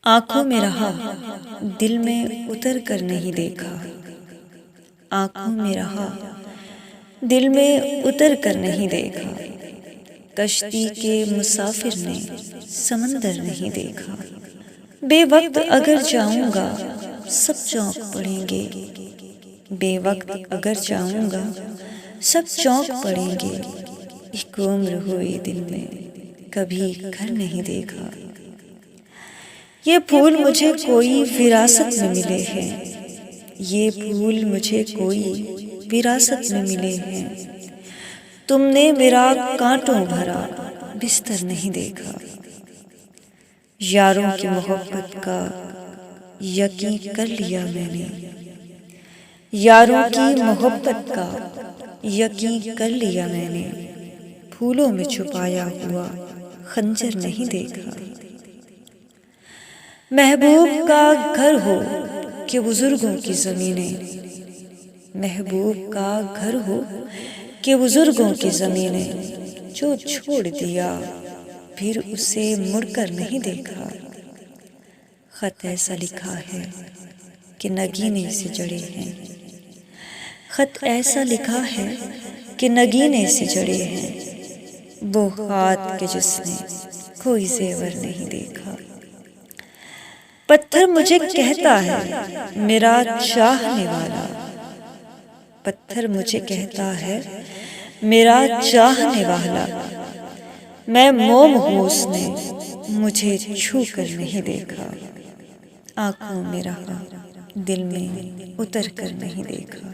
آنکھوں میں رہا دل میں اتر کر نہیں دیکھا، آنکھوں میں رہا دل میں اتر کر نہیں دیکھا، کشتی کے مسافر نے سمندر نہیں دیکھا۔ بے وقت اگر جاؤں گا سب چونک پڑیں گے، بے وقت اگر جاؤں گا سب چونک پڑیں گے، ایک عمر ہوئی دل میں کبھی گھر نہیں دیکھا۔ یہ پھول مجھے کوئی وراثت میں ملے ہیں، یہ پھول مجھے کوئی وراثت میں ملے ہیں، تم نے میرا کانٹوں بھرا بستر نہیں دیکھا۔ یاروں کی محبت کا یقین کر لیا میں نے، یاروں کی محبت کا یقین کر لیا میں نے، پھولوں میں چھپایا ہوا خنجر نہیں دیکھا۔ محبوب کا گھر ہو کہ بزرگوں کی زمینیں، محبوب کا گھر ہو کہ بزرگوں کی زمینیں، جو چھوڑ دیا پھر اسے مڑ کر نہیں دیکھا۔ خط ایسا لکھا ہے کہ نگینے سے جڑے ہیں، خط ایسا لکھا ہے کہ نگینے سے جڑے ہیں، وہ ہاتھ کے جس نے کوئی زیور نہیں دیکھا۔ پتھر مجھے کہتا ہے میرا چاہنے والا، پتھر مجھے کہتا ہے میرا چاہنے والا، میں موم ہوں اس نے مجھے چھو کر نہیں دیکھا۔ آنکھوں میں رہا دل میں اتر کر نہیں دیکھا۔